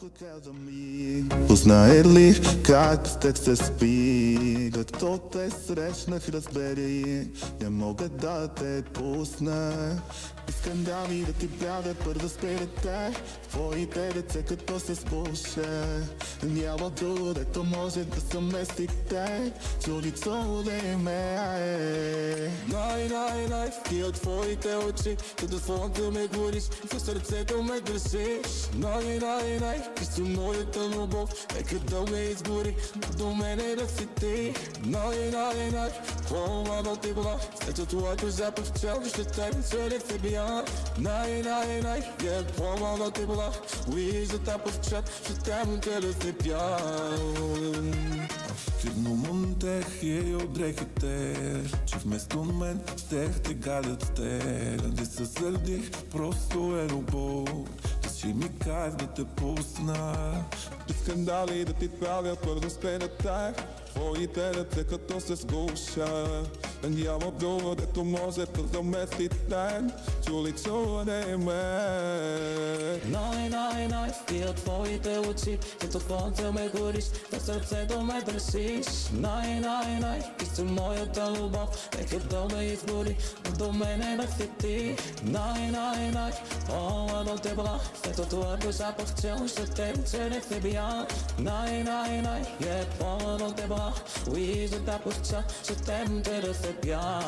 хотел да ми познае ли как с теб се спи. Като те срещнах, разбери, не мога да те пусна. Искам да ми да ти бяга първо спирате твоите деца, като се спуша. Няма друго, дето може да съместите чудицо ли ме. Най, ти от твоите очи, като слънце ме гориш, в сърцето ме държиш. Най, ти си моята любов, нека да ме изгори, до мене да си ти. Най, по-младо ти била, след твоето запах чел, ще теб целих се бия. Най, по-младо ти била, вижда тапов чат, ще теб да се пя. Активно монтех и от дрехите, че вместо мен тех те гадят те. Не се сърдих, просто е любов, да си ми кажеш да те пусна. Искам дали да ти правя първо спирате твоите ръце, като се сгуша. Няма друго, дето може да заместите чуличуване ме. Най, ти от твоите очи, като слънце ме гориш, в сърцето ме държиш. Най, ти си моята любов, нека да ме изгори, до мене да си ти. Най, по-младо те била, след твоето запах чел, ще те целих се бия. Най, по-младо те била, вижда да пуща, ще те да се пя.